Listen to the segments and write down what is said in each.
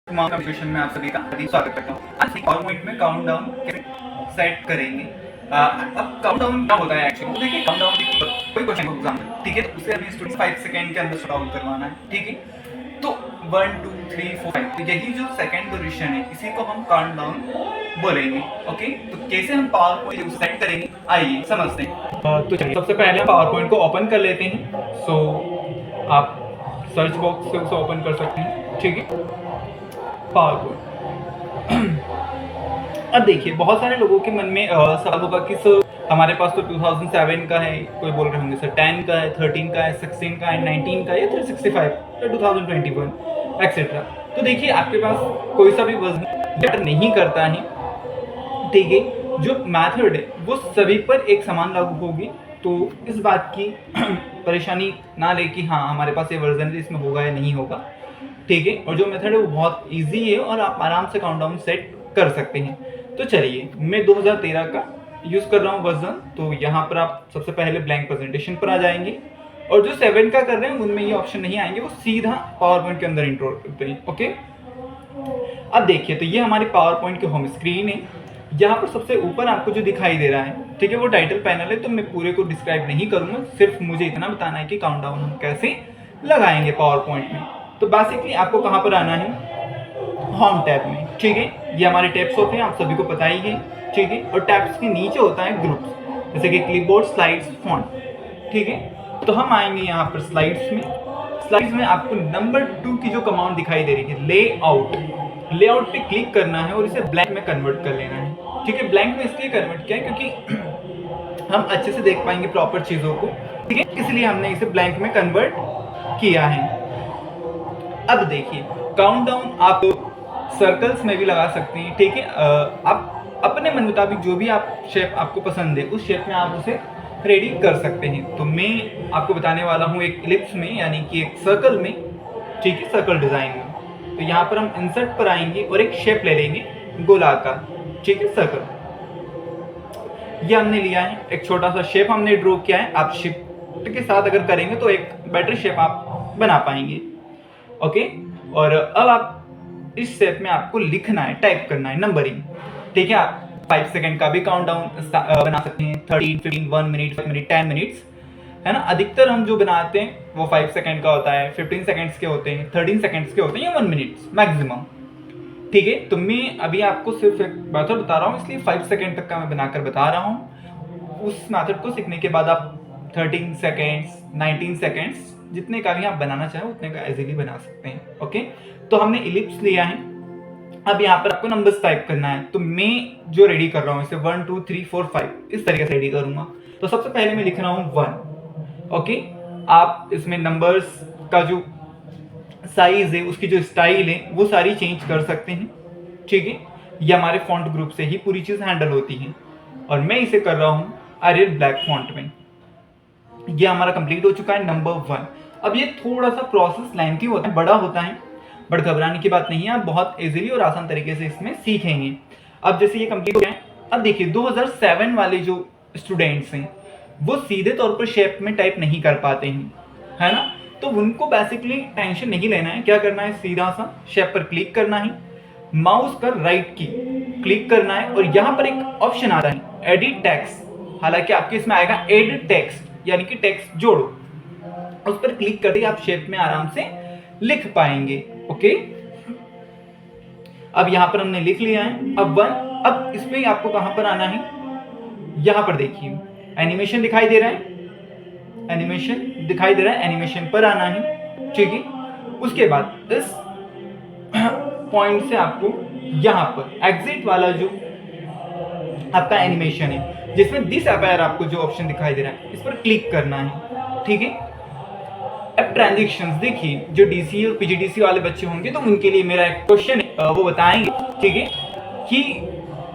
Competition में आप सभी का हार्दिक स्वागत करता हूँ। आज एक और पॉइंट में काउंटडाउन कैसे सेट करेंगे। अब काउंटडाउन क्या होता है एक्चुअली, तो देखिए काउंटडाउन कोई क्वेश्चन एग्जाम में, ठीक है, तो उसे हमें स्टूडेंट 5 सेकंड के अंदर सॉल्व करवाना है, ठीक है। तो 1 2 3 4 5 तो यही जो सेकंड पोजीशन है इसी को हम काउंटडाउन बोलेंगे। ओके, तो कैसे हम पावर पॉइंट सेट करेंगे आइए समझते हैं। तो चलिए सबसे पहले हम पावर पॉइंट को ओपन कर लेते हैं। सो आप सर्च बॉक्स से उसे ओपन कर सकते हैं, ठीक है, पावर पॉइंट। अब देखिए बहुत सारे लोगों के मन में सवाल होगा कि सर हमारे पास तो 2007 का है, कोई बोल रहे होंगे सर 10 का है, 13 का है, 16 का है, 19 का है या 365 या 2021 एक्सेट्रा। तो देखिए आपके पास कोई सा भी वर्जन मैटर नहीं करता है, ठीक है। जो मेथड है वो सभी पर एक समान लागू होगी, तो इस बात की परेशानी ना ले कि हाँ हमारे पास ये वर्जन है इसमें होगा या नहीं होगा, ठीक है। और जो मेथड है वो बहुत इजी है और आप आराम से काउंटडाउन सेट कर सकते हैं। तो चलिए मैं 2013 का यूज़ कर रहा हूँ वर्जन, तो यहाँ पर आप सबसे पहले ब्लैंक प्रेजेंटेशन पर आ जाएंगे और जो 7 का कर रहे हैं उनमें ये ऑप्शन नहीं आएंगे, वो सीधा पावर पॉइंट के अंदर इंट्रो करते हैं। ओके, अब देखिए तो ये हमारी पावर पॉइंट की होम स्क्रीन है। यहाँ पर सबसे ऊपर आपको जो दिखाई दे रहा है, ठीक है, वो टाइटल पैनल है। तो मैं पूरे को डिस्क्राइब नहीं करूँगा, सिर्फ मुझे इतना बताना है कि काउंटडाउन हम कैसे लगाएंगे पावर पॉइंट में। तो बेसिकली आपको कहाँ पर आना है, होम टैब में, ठीक है। ये हमारे टैब्स होते हैं, आप सभी को पता ही है, ठीक है। और टैब्स के नीचे होता है ग्रुप्स, जैसे कि क्लिपबोर्ड, स्लाइड्स, फॉन्ट, ठीक है। तो हम आएंगे यहाँ पर स्लाइड्स में। स्लाइड्स में आपको नंबर 2 की जो कमांड दिखाई दे रही है लेआउट, लेआउट पे क्लिक करना है और इसे ब्लैंक में कन्वर्ट कर लेना है, ठीक है। ब्लैंक में इसलिए कन्वर्ट किया है क्योंकि हम अच्छे से देख पाएंगे प्रॉपर चीज़ों को, ठीक है, इसलिए हमने इसे ब्लैंक में कन्वर्ट किया है। अब देखिए काउंटडाउन आप सर्कल्स में भी लगा सकते हैं, ठीक है। आप अपने मन मुताबिक जो भी आप शेप आपको पसंद है उस शेप में आप उसे रेडी कर सकते हैं। तो मैं आपको बताने वाला हूँ एक इलिप्स में, यानी कि एक सर्कल में, ठीक है, सर्कल डिज़ाइन में। तो यहाँ पर हम इंसर्ट पर आएंगे और एक शेप ले लेंगे गोलाकार, ठीक है, सर्कल। ये हमने लिया है, एक छोटा सा शेप हमने ड्रॉ किया है। आप शिफ्ट के साथ अगर करेंगे तो एक बेटर शेप आप बना पाएंगे, ओके। और अब आप इस शेप में आपको लिखना है, टाइप करना है नंबरिंग, ठीक है। आप 5 सेकंड का भी काउंटडाउन बना सकते हैं, 13, 15, 1 मिनट, 5 मिनट, 10 मिनट्स, है ना। अधिकतर हम जो बनाते हैं वो 5 सेकंड का होता है, 15 सेकंड्स के होते हैं, 13 सेकंड्स के होते हैं या 1 मिनट मैक्सिमम, ठीक है। तो मैं अभी आपको सिर्फ एक मेथड बता रहा हूँ, इसलिए 5 सेकंड तक का मैं बनाकर बता रहा हूँ। उस मेथड को सीखने के बाद आप 13 सेकंड्स, 19 सेकंड्स, जितने का भी आप बनाना चाहें उतने का इजीली बना सकते हैं, ओके। तो हमने इलिप्स लिया है, अब यहाँ पर आपको नंबर्स टाइप करना है। तो मैं जो रेडी कर रहा हूँ इसे 1 2 3 4 5 इस तरीके से रेडी करूँगा। तो सबसे पहले मैं लिख रहा हूँ 1, ओके। आप इसमें नंबर्स का जो साइज है, उसकी जो स्टाइल है वो सारी चेंज कर सकते हैं, ठीक है। ये हमारे फॉन्ट ग्रुप से ही पूरी चीज़ हैंडल होती है और मैं इसे कर रहा हूँ एरियल ब्लैक फॉन्ट में। ये हमारा कंप्लीट हो चुका है नंबर 1। अब ये थोड़ा सा प्रोसेस लेंथी होता है, बड़ा होता है, बट घबराने की बात नहीं है, आप बहुत इजीली और आसान तरीके से इसमें सीखेंगे। अब जैसे ये कंप्लीट हो गया है, अब देखिए 2007 वाले जो स्टूडेंट्स हैं वो सीधे तौर पर शेप में टाइप नहीं कर पाते हैं, है ना। तो उनको बेसिकली टेंशन नहीं लेना है, क्या करना है, सीधा सा शेप पर क्लिक करना है, माउस का राइट की क्लिक करना है और यहाँ पर एक ऑप्शन आता है एडिट टेक्स्ट। हालांकि आपके इसमें आएगा एड टेक्स्ट, यानी कि टेक्स्ट जोड़ो, उस पर क्लिक करके आप शेप में आराम से लिख पाएंगे, ओके। अब यहां पर हमने लिख लिया है। अब 1, अब इसमें आपको कहां पर आना है, यहां पर देखिए एनिमेशन दिखाई दे रहा है, एनिमेशन दिखाई दे रहा है, एनिमेशन पर आना है, ठीक है। उसके बाद इस पॉइंट से आपको यहां पर एग्जिट वाला जो आपका एनिमेशन है, जिसमें दिस अपेयर आपको जो ऑप्शन दिखाई दे रहा है, इस पर क्लिक करना है, ठीक है। अब ट्रांजैक्शंस देखिए, जो डीसी और पीजीडीसी वाले बच्चे होंगे तो उनके लिए मेरा एक क्वेश्चन है, वो बताएंगे, ठीक है, कि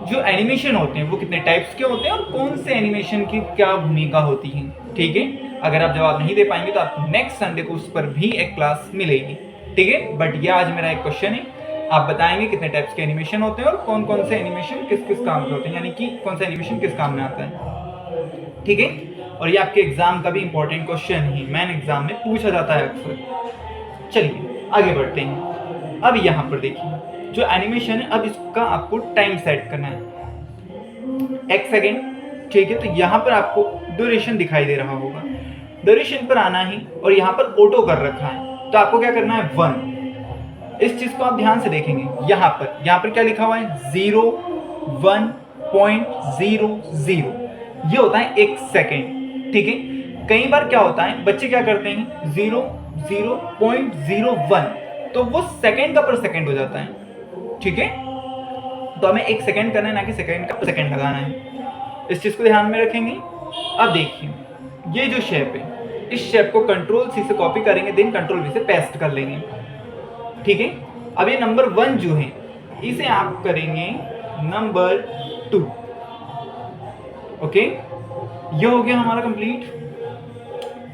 जो एनिमेशन होते हैं वो कितने टाइप्स के होते हैं और कौन से एनिमेशन की क्या भूमिका होती है, ठीक है। अगर आप जवाब नहीं दे पाएंगे तो आपको नेक्स्ट संडे को उस पर भी एक क्लास मिलेगी, ठीक है। बट ये आज मेरा एक क्वेश्चन है, आप बताएंगे कितने टाइप्स के एनिमेशन होते हैं और कौन कौन से एनिमेशन किस किस काम के होते हैं, यानी कि कौन सा एनिमेशन किस काम में आता है, ठीक है। और ये आपके एग्जाम का भी इंपॉर्टेंट क्वेश्चन है, मेन एग्जाम में पूछा जाता है अक्सर। चलिए आगे बढ़ते हैं। अब यहाँ पर देखिए जो एनिमेशन है, अब इसका आपको टाइम सेट करना है, एक सेकेंड, ठीक है। तो यहाँ पर आपको ड्यूरेशन दिखाई दे रहा होगा, ड्यूरेशन पर आना ही, और यहाँ पर ऑटो कर रखा है, तो आपको क्या करना है 1। इस चीज को आप ध्यान से देखेंगे, यहाँ पर क्या लिखा हुआ है 0 1.00, ये होता है 1 सेकेंड, ठीक है। कई बार क्या होता है, बच्चे क्या करते हैं 0.01, तो वो सेकेंड का पर सेकेंड हो जाता है, ठीक है। तो हमें 1 सेकेंड करना है, ना कि सेकेंड का पर सेकेंड लगाना है, इस चीज को ध्यान में रखेंगे। अब देखिए ये जो शेप है, इस शेप को कंट्रोल सी से कॉपी करेंगे, देन कंट्रोल वी से पेस्ट कर लेंगे, ठीक है। अब ये नंबर 1 जो है, इसे आप करेंगे नंबर 2, ओके। ये हो गया हमारा कंप्लीट।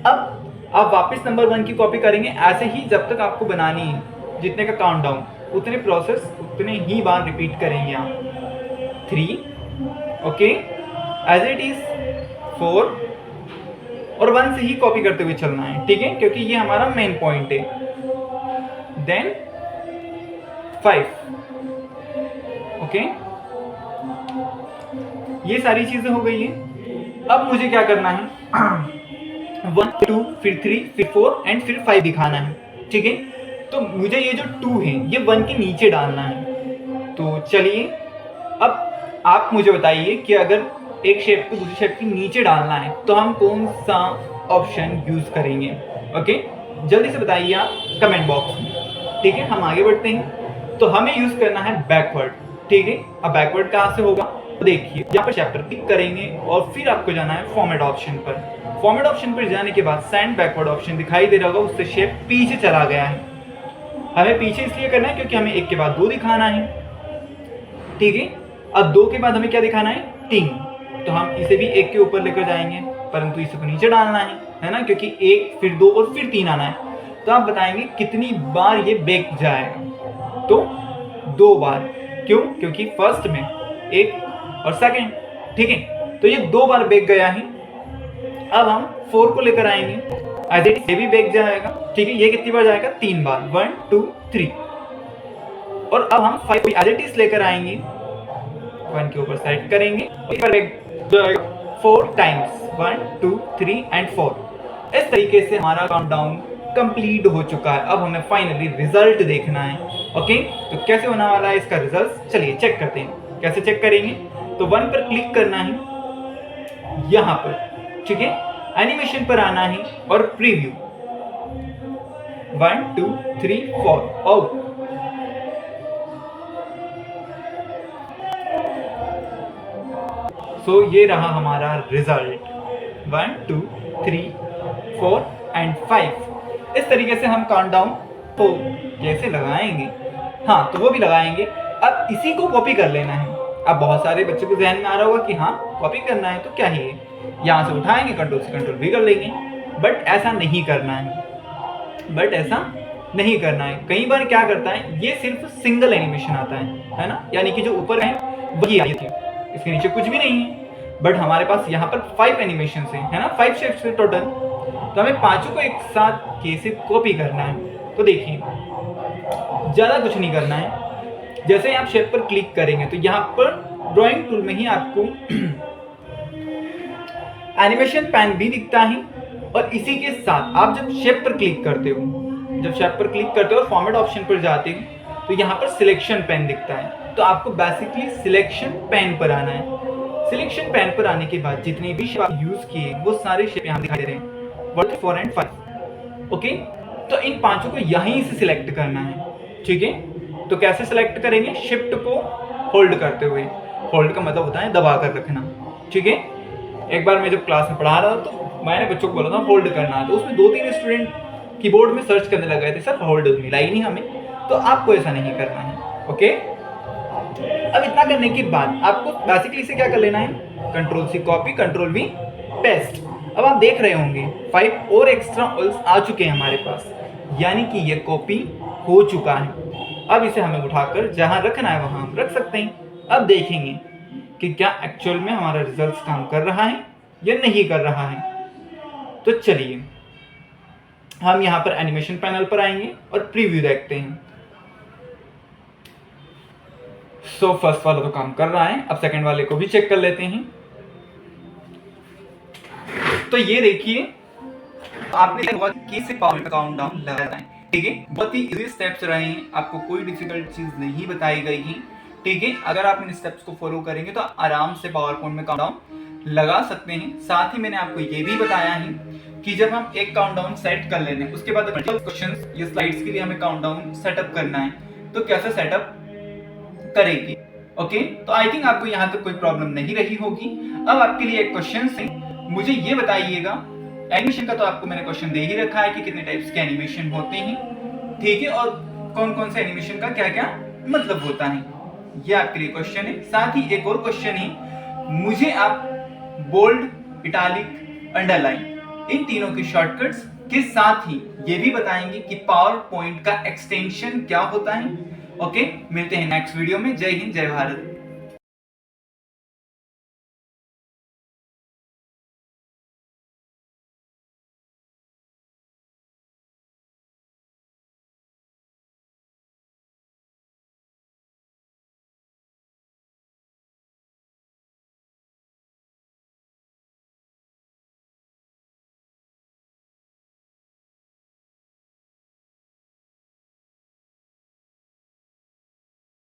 अब आप वापस नंबर 1 की कॉपी करेंगे, ऐसे ही जब तक आपको बनानी है, जितने का काउंटडाउन, उतने प्रोसेस उतने ही बार रिपीट करेंगे आप। 3, ओके, एज इट इज 4, और 1 से ही कॉपी करते हुए चलना है, ठीक है, क्योंकि ये हमारा मेन पॉइंट है। देन 5, ओके, ये सारी चीजें हो गई है। अब मुझे क्या करना है 1 2 फिर 3 फिर 4 एंड फिर 5 दिखाना है, ठीक है। तो मुझे ये जो 2 है ये 1 के नीचे डालना है। तो चलिए अब आप मुझे बताइए कि अगर एक शेप को दूसरी शेप के नीचे डालना है तो हम कौन सा ऑप्शन यूज करेंगे, ओके। जल्दी से बताइए आप कमेंट बॉक्स में, ठीक है। हम आगे बढ़ते हैं, तो हमें यूज करना है बैकवर्ड, ठीक है। अब बैकवर्ड कहाँ से होगा, तो देखिए यहाँ पर चैप्टर क्लिक करेंगे और फिर आपको जाना है फॉर्मेट ऑप्शन पर। फॉर्मेट ऑप्शन पर जाने के बाद सेंड बैकवर्ड ऑप्शन दिखाई दे रहा होगा, उससे शेप पीछे चला गया है। हमें पीछे इसलिए करना है क्योंकि हमें 1 के बाद 2 दिखाना है, ठीक है। अब 2 के बाद हमें क्या दिखाना है 3, तो हम इसे भी 1 के ऊपर लेकर जाएंगे, परंतु इसे को नीचे डालना है ना, क्योंकि 1 फिर 2 और फिर 3 आना है। तो आप बताएंगे कितनी बार ये बेक जाएगा, तो 2 बार। क्यों, क्योंकि फर्स्ट में 1 और सेकंड, ठीक है। तो ये 2 बार बेक गया है। अब हम 4 को लेकर आएंगे, एज इट ये भी बेक जाएगा, ठीक है। ये कितनी बार जाएगा 3 बार, 1 2 3। और अब हम 5 एज इट इज लेकर आएंगे, 1 के ऊपर सेट करेंगे, एक बार बेक जाएगा 4 टाइम्स, 1 2 3 एंड 4। इस तरीके से हमारा काउंटडाउन कंप्लीट हो चुका है। अब हमें फाइनली रिजल्ट देखना है, ओके। तो कैसे होने वाला है इसका रिजल्ट, चलिए चेक करते हैं। कैसे चेक करेंगे, तो 1 पर क्लिक करना है यहाँ पर, ठीक है। एनिमेशन पर आना है और प्रीव्यू 1 2 3 4 और सो ये रहा हमारा रिजल्ट 1 2 3 4 एंड 5। इस तरीके से हम काउंटडाउन तो कैसे लगाएंगे, हाँ तो वो भी लगाएंगे। अब इसी को कॉपी कर लेना है। अब बहुत सारे बच्चों को ध्यान में आ रहा होगा कि हाँ कॉपी करना है तो क्या ही है, यहाँ से उठाएंगे कंट्रोल से कंट्रोल भी कर लेंगे, बट ऐसा नहीं करना है, कई बार क्या करता है ये सिर्फ सिंगल एनिमेशन आता है ना, यानी कि जो ऊपर है वही आई थी, इसके नीचे कुछ भी नहीं है। बट हमारे पास यहाँ पर 5 एनिमेशन है ना, 5 शेप्स है टोटल, तो हमें पांचों को एक साथ कैसे कॉपी करना है। तो देखिए ज़्यादा कुछ नहीं करना है, जैसे आप शेप पर क्लिक करेंगे तो यहाँ पर ड्राइंग टूल में ही आपको एनिमेशन पैन भी दिखता है, और इसी के साथ आप जब शेप पर क्लिक करते हो, और फॉर्मेट ऑप्शन पर जाते हो तो यहाँ पर सिलेक्शन पैन दिखता है। तो आपको बेसिकली सिलेक्शन पैन पर आना है। सिलेक्शन पैन पर आने के बाद जितने भी शेप आप यूज किए वो सारे शेप यहाँ दिखाई दे रहे हैं, 1 4 एंड 5, ओके। तो इन पांचों को यहीं से सिलेक्ट करना है, ठीक है। तो कैसे सिलेक्ट करेंगे, शिफ्ट को होल्ड करते हुए, होल्ड का मतलब होता है दबा कर रखना, ठीक है। एक बार मैं जब क्लास में पढ़ा रहा था तो मैंने बच्चों को बोला था होल्ड करना, तो उसमें 2-3 स्टूडेंट कीबोर्ड में सर्च करने लग गए थे, सर होल्ड मिला ही नहीं हमें। तो आपको ऐसा नहीं करना है, ओके। अब इतना करने के बाद आपको बेसिकली से क्या कर लेना है, control C copy, control V paste. अब आप देख रहे होंगे 5 और एक्स्ट्रा ऑल्स आ चुके हैं हमारे पास, यानी कि ये कॉपी हो चुका है। अब इसे हमें उठाकर जहां रखना है वहां हम रख सकते हैं। अब देखेंगे कि क्या एक्चुअल में हमारा रिजल्ट काम कर रहा है या नहीं कर रहा है। तो चलिए हम यहाँ पर एनिमेशन पैनल पर आएंगे और प्रीव्यू देखते हैं। सो फर्स्ट वाला तो काम कर रहा है, अब सेकंड वाले को भी चेक कर लेते हैं। तो ये देखिए आपने देखा कि कैसे पावर का काउंटडाउन लगाया है, ठीक है। बहुत ही इजी स्टेप्स रहे हैं, आपको कोई डिफिकल्ट चीज नहीं बताई गई है, ठीक है। अगर आप इन स्टेप्स को फॉलो करेंगे तो आराम से पावर पॉइंट में काउंटडाउन लगा सकते हैं। साथ ही मैंने आपको ये भी बताया है कि जब हम एक काउंटडाउन सेट कर लेते हैं उसके बाद क्वेश्चंस या स्लाइड्स के लिए हमें काउंटडाउन सेटअप करना है, तो कैसे सेटअप करेंगे। ओके, तो आई थिंक आपको यहाँ तक कोई प्रॉब्लम नहीं रही होगी। अब आपके लिए एक क्वेश्चन है, मुझे ये बताइएगा, एनिमेशन का तो आपको मैंने क्वेश्चन दे ही रखा है कि कितने टाइप्स के एनिमेशन होते हैं, ठीक है, और कौन कौन से एनिमेशन का क्या क्या मतलब होता है, ये आपके लिए क्वेश्चन है। साथ ही एक और क्वेश्चन है, मुझे आप बोल्ड, इटालिक, अंडरलाइन इन तीनों के शॉर्टकट्स के साथ ही ये भी बताएंगे कि पावर पॉइंट का एक्सटेंशन क्या होता है। ओके, मिलते हैं नेक्स्ट वीडियो में। जय हिंद, जय भारत।